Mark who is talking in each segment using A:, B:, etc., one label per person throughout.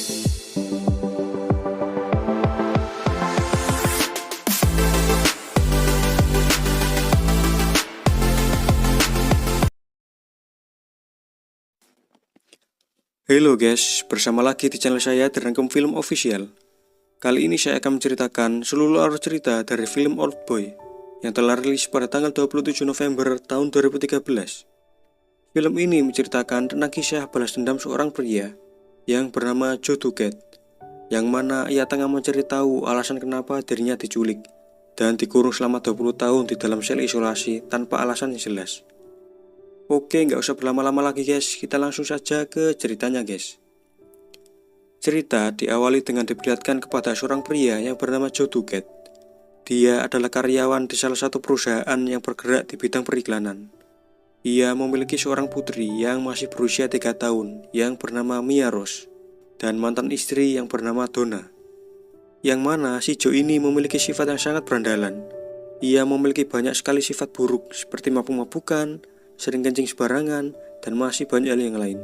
A: Halo guys, bersama lagi di channel saya Derangkum Film Official. Kali ini saya akan menceritakan seluruh alur cerita dari film Old Boy yang telah rilis pada tanggal 27 November tahun 2013. Film ini menceritakan tentang kisah balas dendam seorang pria yang bernama Joe Duquette, yang mana ia tengah mencari tahu alasan kenapa dirinya diculik dan dikurung selama 20 tahun di dalam sel isolasi tanpa alasan yang jelas. Oke, nggak usah berlama-lama lagi guys, kita langsung saja ke ceritanya guys. Cerita diawali dengan diperlihatkan kepada seorang pria yang bernama Joe Duquette. Dia adalah karyawan di salah satu perusahaan yang bergerak di bidang periklanan. Ia memiliki seorang putri yang masih berusia 3 tahun yang bernama Mia Rose dan mantan istri yang bernama Donna. Yang mana si Joe ini memiliki sifat yang sangat berandalan. Ia memiliki banyak sekali sifat buruk seperti mabuk-mabukan, sering kencing sembarangan, dan masih banyak hal yang lain.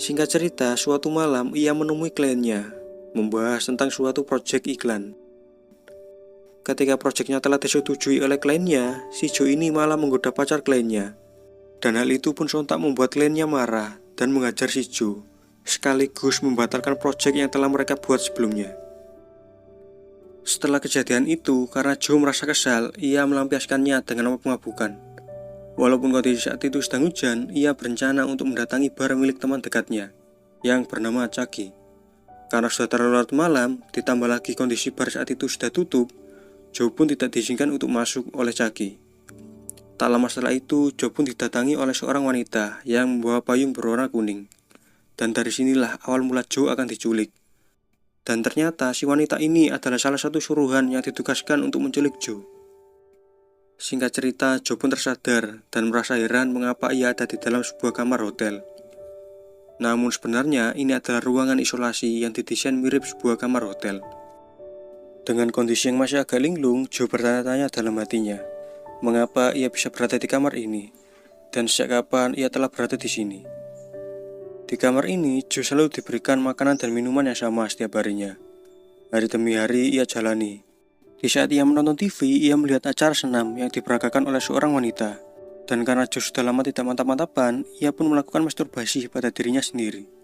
A: Singkat cerita, suatu malam ia menemui kliennya, membahas tentang suatu proyek iklan. Ketika proyeknya telah disetujui oleh kliennya, si Joe ini malah menggoda pacar kliennya. Dan hal itu pun sontak membuat kliennya marah dan menghajar si Joe, sekaligus membatalkan proyek yang telah mereka buat sebelumnya. Setelah kejadian itu, karena Joe merasa kesal, ia melampiaskannya dengan mabuk-mabukan. Walaupun kondisi saat itu sedang hujan, ia berencana untuk mendatangi bar milik teman dekatnya yang bernama Chucky. Karena sudah terlalu larut malam, ditambah lagi kondisi bar saat itu sudah tutup, Joe pun tidak diizinkan untuk masuk oleh Chucky. Tak lama setelah itu, Joe pun didatangi oleh seorang wanita yang membawa payung berwarna kuning. Dan dari sinilah awal mula Joe akan diculik. Dan ternyata si wanita ini adalah salah satu suruhan yang ditugaskan untuk menculik Joe. Singkat cerita, Joe pun tersadar dan merasa heran mengapa ia ada di dalam sebuah kamar hotel. Namun sebenarnya ini adalah ruangan isolasi yang didesain mirip sebuah kamar hotel. Dengan kondisi yang masih agak linglung, Joe bertanya-tanya dalam hatinya, mengapa ia bisa berada di kamar ini, dan sejak kapan ia telah berada di sini. Di kamar ini, Joe selalu diberikan makanan dan minuman yang sama setiap harinya. Hari demi hari ia jalani. Di saat ia menonton TV, ia melihat acara senam yang diperagakan oleh seorang wanita. Dan karena Joe sudah lama tidak mantap-mantapan, ia pun melakukan masturbasi pada dirinya sendiri.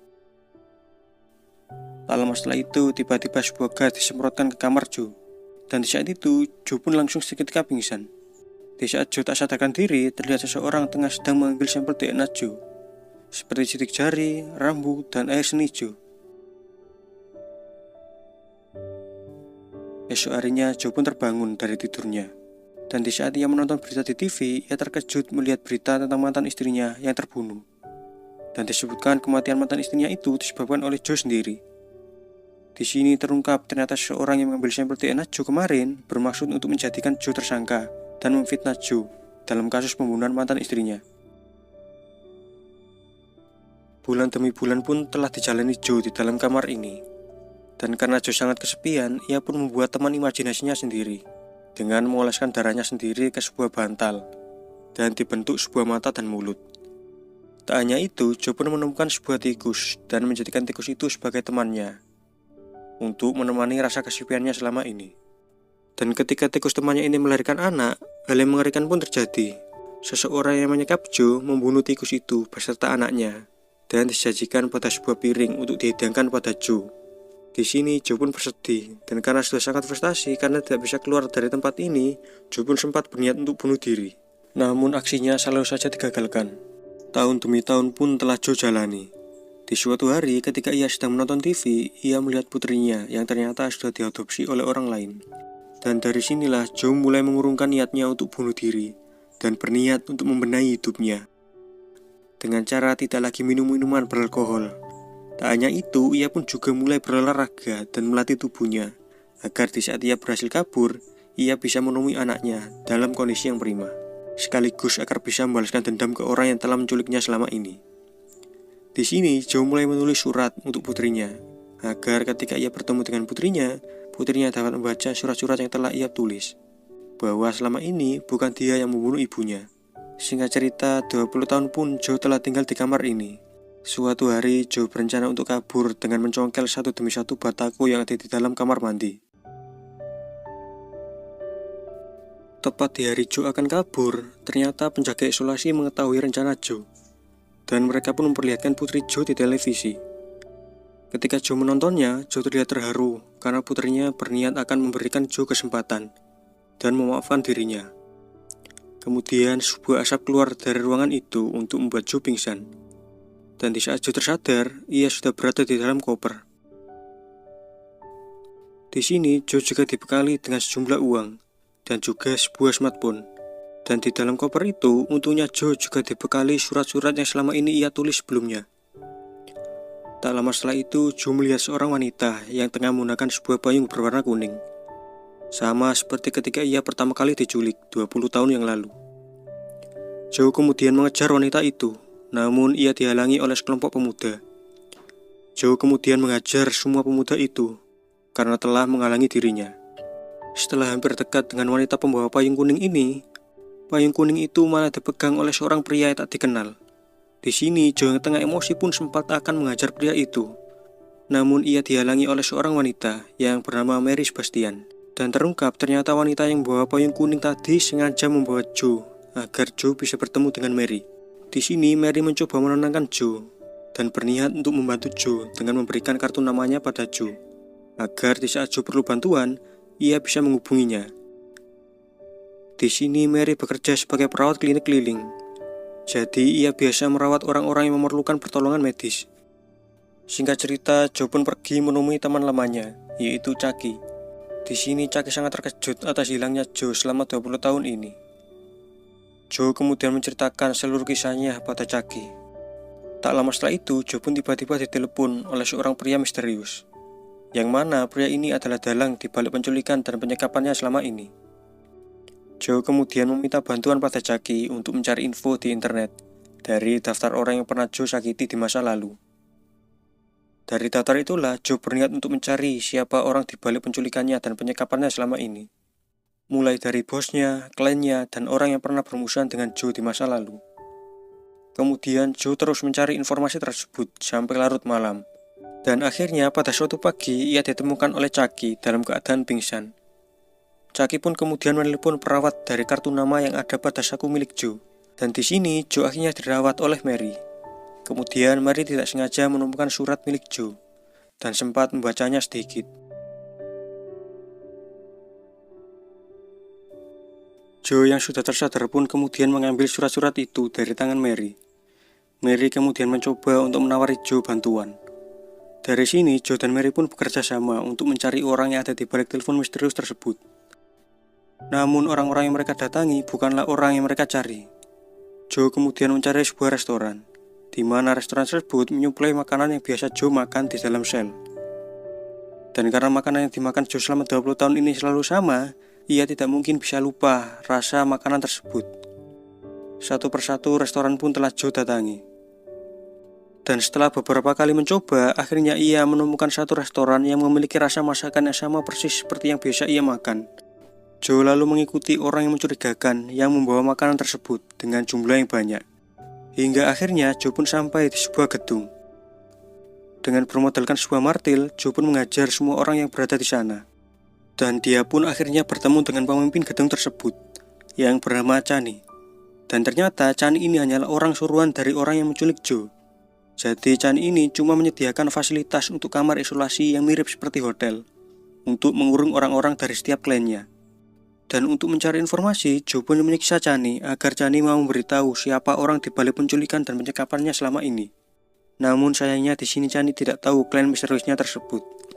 A: Tak lama setelah itu, tiba-tiba sebuah gas disemprotkan ke kamar Joe. Dan di saat itu, Joe pun langsung seketika pingsan. Di saat Joe tak sadarkan diri, terlihat seseorang tengah sedang mengambil sampel DNA Joe, seperti sidik jari, rambut, dan air seni Joe. Esok harinya, Joe pun terbangun dari tidurnya. Dan di saat ia menonton berita di TV, ia terkejut melihat berita tentang mantan istrinya yang terbunuh. Dan disebutkan kematian mantan istrinya itu disebabkan oleh Joe sendiri. Di sini terungkap ternyata seseorang yang mengambil sampel DNA Joe kemarin bermaksud untuk menjadikan Joe tersangka dan memfitnah Joe dalam kasus pembunuhan mantan istrinya. Bulan demi bulan pun telah dijalani Joe di dalam kamar ini. Dan karena Joe sangat kesepian, ia pun membuat teman imajinasinya sendiri dengan mengoleskan darahnya sendiri ke sebuah bantal dan dibentuk sebuah mata dan mulut. Tak hanya itu, Joe pun menemukan sebuah tikus dan menjadikan tikus itu sebagai temannya untuk menemani rasa kesepiannya selama ini. Dan ketika tikus temannya ini melahirkan anak, hal yang mengerikan pun terjadi. Seseorang yang menyekap Joe membunuh tikus itu beserta anaknya dan disajikan pada sebuah piring untuk dihidangkan pada Joe. Di sini Joe pun bersedih, dan karena sudah sangat frustasi karena tidak bisa keluar dari tempat ini, Joe pun sempat berniat untuk bunuh diri. Namun aksinya selalu saja digagalkan. Tahun demi tahun pun telah Joe jalani. Di suatu hari ketika ia sedang menonton TV, ia melihat putrinya yang ternyata sudah diadopsi oleh orang lain. Dan dari sinilah Joe mulai mengurungkan niatnya untuk bunuh diri dan berniat untuk membenahi hidupnya dengan cara tidak lagi minum minuman beralkohol. Tak hanya itu, ia pun juga mulai berolahraga dan melatih tubuhnya agar di saat ia berhasil kabur, ia bisa menemui anaknya dalam kondisi yang prima, sekaligus agar bisa membalaskan dendam ke orang yang telah menculiknya selama ini. Di sini, Joe mulai menulis surat untuk putrinya agar ketika ia bertemu dengan putrinya dapat membaca surat-surat yang telah ia tulis, bahwa selama ini bukan dia yang membunuh ibunya. Singkat cerita, 20 tahun pun Joe telah tinggal di kamar ini. Suatu hari, Joe berencana untuk kabur dengan mencongkel satu demi satu batako yang ada di dalam kamar mandi. Tepat di hari Joe akan kabur, ternyata penjaga isolasi mengetahui rencana Joe. Dan mereka pun memperlihatkan putri Joe di televisi. Ketika Joe menontonnya, Joe terlihat terharu karena putrinya berniat akan memberikan Joe kesempatan dan memaafkan dirinya. Kemudian sebuah asap keluar dari ruangan itu untuk membuat Joe pingsan. Dan di saat Joe tersadar, ia sudah berada di dalam koper. Di sini, Joe juga dibekali dengan sejumlah uang dan juga sebuah smartphone. Dan di dalam koper itu, untungnya Joe juga dibekali surat-surat yang selama ini ia tulis sebelumnya. Tak lama setelah itu, Joe melihat seorang wanita yang tengah menggunakan sebuah payung berwarna kuning. Sama seperti ketika ia pertama kali diculik 20 tahun yang lalu. Joe kemudian mengejar wanita itu. Namun ia dihalangi oleh sekelompok pemuda. Joe kemudian menghajar semua pemuda itu karena telah menghalangi dirinya. Setelah hampir dekat dengan wanita pembawa payung kuning ini, payung kuning itu malah dipegang oleh seorang pria yang tak dikenal. Di sini Joe yang tengah emosi pun sempat akan menghajar pria itu. Namun ia dihalangi oleh seorang wanita yang bernama Mary Sebastian. Dan terungkap ternyata wanita yang membawa payung kuning tadi sengaja membawa Joe agar Joe bisa bertemu dengan Mary. Di sini Mary mencoba menenangkan Joe dan berniat untuk membantu Joe dengan memberikan kartu namanya pada Joe agar di saat Joe perlu bantuan, ia bisa menghubunginya. Di sini Mary bekerja sebagai perawat klinik keliling. Jadi ia biasa merawat orang-orang yang memerlukan pertolongan medis. Singkat cerita, Joe pun pergi menemui teman lamanya, yaitu Chucky. Di sini Chucky sangat terkejut atas hilangnya Joe selama 20 tahun ini. Joe kemudian menceritakan seluruh kisahnya pada Chucky. Tak lama setelah itu, Joe pun tiba-tiba ditelepon oleh seorang pria misterius. Yang mana pria ini adalah dalang di balik penculikan dan penyekapannya selama ini. Joe kemudian meminta bantuan pada Chucky untuk mencari info di internet dari daftar orang yang pernah Joe sakiti di masa lalu. Dari daftar itulah Joe berniat untuk mencari siapa orang di balik penculikannya dan penyekapannya selama ini. Mulai dari bosnya, kliennya, dan orang yang pernah bermusuhan dengan Joe di masa lalu. Kemudian Joe terus mencari informasi tersebut sampai larut malam. Dan akhirnya pada suatu pagi ia ditemukan oleh Chucky dalam keadaan pingsan. Chucky pun kemudian menelepon perawat dari kartu nama yang ada pada saku milik Joe. Dan di sini Joe akhirnya dirawat oleh Mary. Kemudian Mary tidak sengaja menemukan surat milik Joe dan sempat membacanya sedikit. Joe yang sudah tersadar pun kemudian mengambil surat-surat itu dari tangan Mary. Mary kemudian mencoba untuk menawari Joe bantuan. Dari sini, Joe dan Mary pun bekerja sama untuk mencari orang yang ada di balik telepon misterius tersebut. Namun orang-orang yang mereka datangi bukanlah orang yang mereka cari. Joe kemudian mencari sebuah restoran, di mana restoran tersebut menyuplai makanan yang biasa Joe makan di dalam sel. Dan karena makanan yang dimakan Joe selama 20 tahun ini selalu sama, ia tidak mungkin bisa lupa rasa makanan tersebut. Satu persatu restoran pun telah Joe datangi. Dan setelah beberapa kali mencoba, akhirnya ia menemukan satu restoran yang memiliki rasa masakan yang sama persis seperti yang biasa ia makan. Joe lalu mengikuti orang yang mencurigakan yang membawa makanan tersebut dengan jumlah yang banyak. Hingga akhirnya Joe pun sampai di sebuah gedung. Dengan bermodalkan sebuah martil, Joe pun mengajar semua orang yang berada di sana. Dan dia pun akhirnya bertemu dengan pemimpin gedung tersebut yang bernama Chani. Dan ternyata Chani ini hanyalah orang suruhan dari orang yang menculik Joe. Jadi Chani ini cuma menyediakan fasilitas untuk kamar isolasi yang mirip seperti hotel untuk mengurung orang-orang dari setiap kliennya. Dan untuk mencari informasi, Joe pun menyiksa Chani agar Chani mau memberitahu siapa orang di balik penculikan dan penyekapannya selama ini. Namun sayangnya di sini Chani tidak tahu klien misteriusnya tersebut.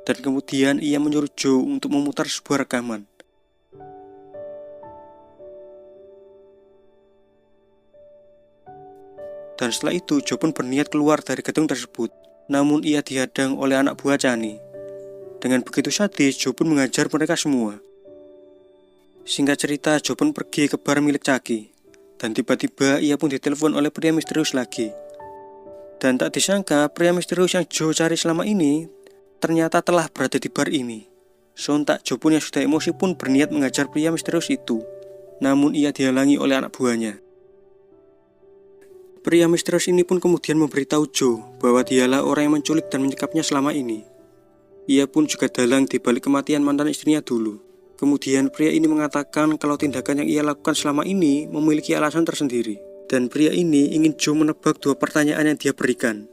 A: Dan kemudian ia menyuruh Joe untuk memutar sebuah rekaman. Dan setelah itu Joe pun berniat keluar dari gedung tersebut. Namun ia dihadang oleh anak buah Chani. Dengan begitu sadis, Joe pun mengajar mereka semua. Singkat cerita, Joe pun pergi ke bar milik Chucky. Dan tiba-tiba ia pun ditelepon oleh pria misterius lagi. Dan tak disangka pria misterius yang Joe cari selama ini ternyata telah berada di bar ini. Sontak Joe pun yang sudah emosi pun berniat mengajar pria misterius itu. Namun ia dihalangi oleh anak buahnya. Pria misterius ini pun kemudian memberitahu Joe bahwa dialah orang yang menculik dan menyekapnya selama ini. Ia pun juga dalang di balik kematian mantan istrinya dulu. Kemudian pria ini mengatakan kalau tindakan yang ia lakukan selama ini memiliki alasan tersendiri. Dan pria ini ingin Joe menebak 2 pertanyaan yang dia berikan.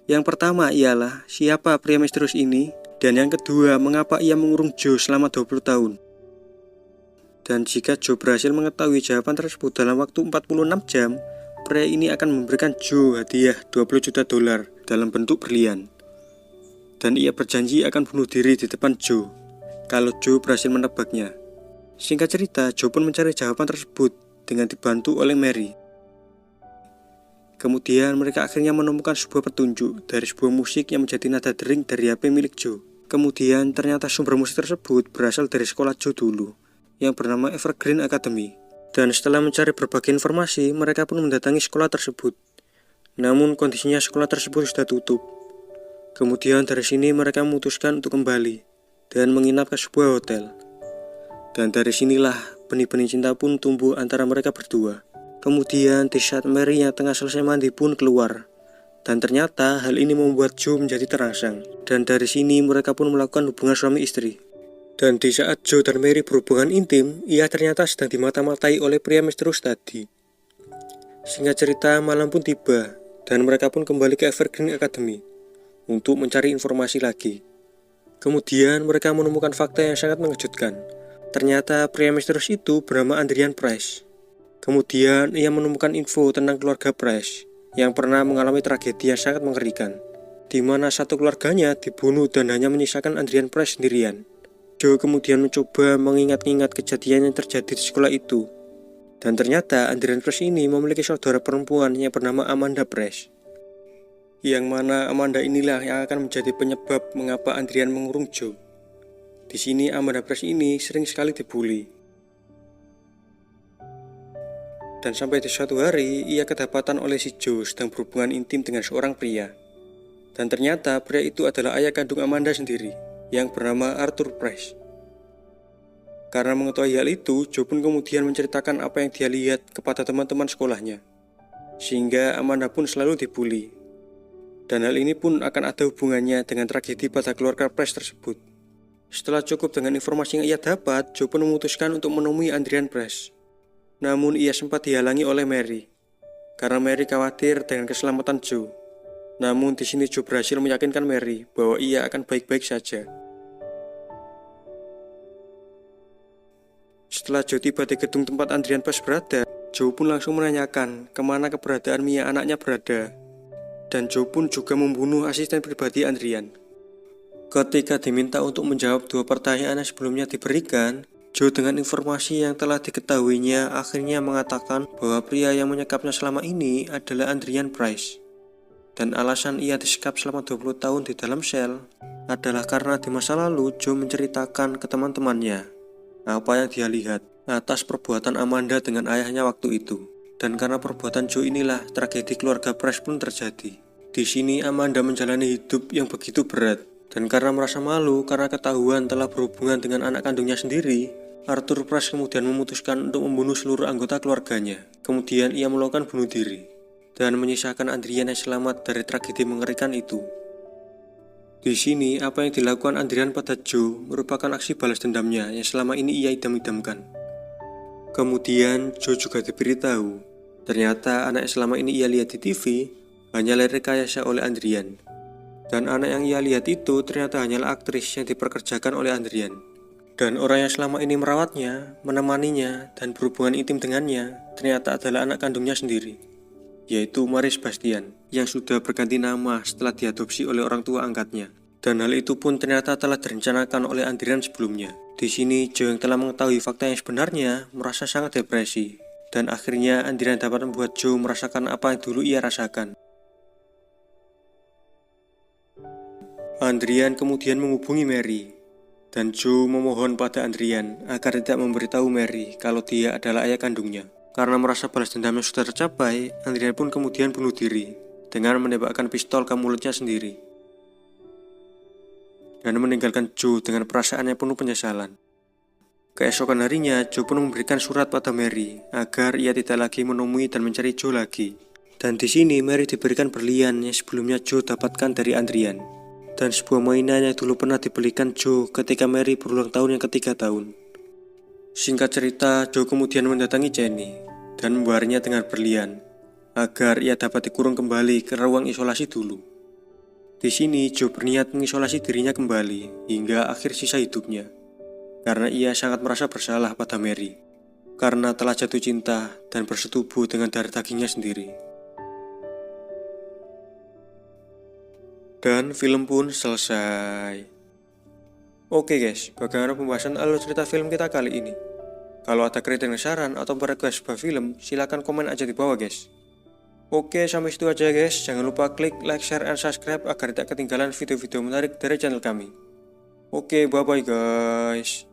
A: Yang pertama ialah siapa pria misterius ini, dan yang kedua mengapa ia mengurung Joe selama 20 tahun. Dan jika Joe berhasil mengetahui jawaban tersebut dalam waktu 46 jam, pria ini akan memberikan Joe hadiah $20 juta dalam bentuk berlian. Dan ia berjanji akan bunuh diri di depan Joe kalau Joe berhasil menebaknya. Singkat cerita, Joe pun mencari jawaban tersebut dengan dibantu oleh Mary. Kemudian mereka akhirnya menemukan sebuah petunjuk dari sebuah musik yang menjadi nada dering dari HP milik Joe. Kemudian ternyata sumber musik tersebut berasal dari sekolah Joe dulu, yang bernama Evergreen Academy. Dan setelah mencari berbagai informasi, mereka pun mendatangi sekolah tersebut. Namun kondisinya sekolah tersebut sudah tutup. Kemudian dari sini mereka memutuskan untuk kembali dan menginap ke sebuah hotel. Dan dari sinilah benih-benih cinta pun tumbuh antara mereka berdua. Kemudian di saat Mary yang tengah selesai mandi pun keluar. Dan ternyata hal ini membuat Joe menjadi terangsang. Dan dari sini mereka pun melakukan hubungan suami istri. Dan di saat Joe dan Mary berhubungan intim, ia ternyata sedang dimata-matai oleh pria misterius tadi. Singkat cerita, malam pun tiba dan mereka pun kembali ke Evergreen Academy untuk mencari informasi lagi. Kemudian mereka menemukan fakta yang sangat mengejutkan. Ternyata pria misterius itu bernama Adrian Price. Kemudian ia menemukan info tentang keluarga Price yang pernah mengalami tragedi yang sangat mengerikan, di mana satu keluarganya dibunuh dan hanya menyisakan Adrian Price sendirian. Joe kemudian mencoba mengingat-ingat kejadian yang terjadi di sekolah itu. Dan ternyata Adrian Price ini memiliki saudara perempuan yang bernama Amanda Price. Yang mana Amanda inilah yang akan menjadi penyebab mengapa Adrian mengurung Joe. Di sini Amanda Price ini sering sekali dibully. Dan sampai di suatu hari, ia kedapatan oleh si Joe sedang berhubungan intim dengan seorang pria. Dan ternyata pria itu adalah ayah kandung Amanda sendiri, yang bernama Arthur Price. Karena mengetahui hal itu, Joe pun kemudian menceritakan apa yang dia lihat kepada teman-teman sekolahnya. Sehingga Amanda pun selalu dibully. Dan hal ini pun akan ada hubungannya dengan tragedi pada keluarga Price tersebut. Setelah cukup dengan informasi yang ia dapat, Joe pun memutuskan untuk menemui Adrian Price. Namun ia sempat dihalangi oleh Mary, karena Mary khawatir dengan keselamatan Joe. Namun di sini Joe berhasil meyakinkan Mary bahwa ia akan baik-baik saja. Setelah Joe tiba di gedung tempat Adrian Price berada, Joe pun langsung menanyakan kemana keberadaan Mia anaknya berada. Dan Joe pun juga membunuh asisten pribadi Adrian. Ketika diminta untuk menjawab 2 pertanyaan yang sebelumnya diberikan, Joe dengan informasi yang telah diketahuinya akhirnya mengatakan bahwa pria yang menyekapnya selama ini adalah Adrian Price. Dan alasan ia disekap selama 20 tahun di dalam sel adalah karena di masa lalu Joe menceritakan ke teman-temannya apa yang dia lihat atas perbuatan Amanda dengan ayahnya waktu itu. Dan karena perbuatan Joe inilah tragedi keluarga Price pun terjadi. Di sini Amanda menjalani hidup yang begitu berat. Dan karena merasa malu karena ketahuan telah berhubungan dengan anak kandungnya sendiri, Arthur Price kemudian memutuskan untuk membunuh seluruh anggota keluarganya. Kemudian ia melakukan bunuh diri dan menyisakan Adrian yang selamat dari tragedi mengerikan itu. Di sini apa yang dilakukan Adrian pada Joe merupakan aksi balas dendamnya yang selama ini ia idam-idamkan. Kemudian Joe juga diberitahu ternyata anak yang selama ini ia lihat di TV hanyalah rekayasa oleh Adrian. Dan anak yang ia lihat itu ternyata hanyalah aktris yang diperkerjakan oleh Adrian. Dan orang yang selama ini merawatnya, menemaninya, dan berhubungan intim dengannya ternyata adalah anak kandungnya sendiri, yaitu Maris Bastian, yang sudah berganti nama setelah diadopsi oleh orang tua angkatnya. Dan hal itu pun ternyata telah direncanakan oleh Adrian sebelumnya. Di sini Joe yang telah mengetahui fakta yang sebenarnya merasa sangat depresi. Dan akhirnya Adrian dapat membuat Joe merasakan apa yang dulu ia rasakan. Adrian kemudian menghubungi Mary, dan Joe memohon pada Adrian agar tidak memberitahu Mary kalau dia adalah ayah kandungnya. Karena merasa balas dendamnya sudah tercapai, Adrian pun kemudian bunuh diri dengan menembakkan pistol ke mulutnya sendiri dan meninggalkan Joe dengan perasaan yang penuh penyesalan. Keesokan harinya, Joe pun memberikan surat pada Mary agar ia tidak lagi menemui dan mencari Joe lagi. Dan di sini Mary diberikan berlian yang sebelumnya Joe dapatkan dari Adrian. Dan sebuah mainan yang dulu pernah dibelikan Joe ketika Mary berulang tahun yang ke-3 tahun. Singkat cerita, Joe kemudian mendatangi Jenny dan membayarnya dengan berlian agar ia dapat dikurung kembali ke ruang isolasi dulu. Di sini Joe berniat mengisolasi dirinya kembali hingga akhir sisa hidupnya karena ia sangat merasa bersalah pada Mary karena telah jatuh cinta dan bersetubuh dengan darah dagingnya sendiri. Dan film pun selesai. Oke guys, bagaimana pembahasan alur cerita film kita kali ini? Kalau ada kritik dan saran atau request sebuah film, silahkan komen aja di bawah guys. Oke, sampai situ aja guys. Jangan lupa klik like, share, and subscribe agar tidak ketinggalan video-video menarik dari channel kami. Oke, bye-bye guys.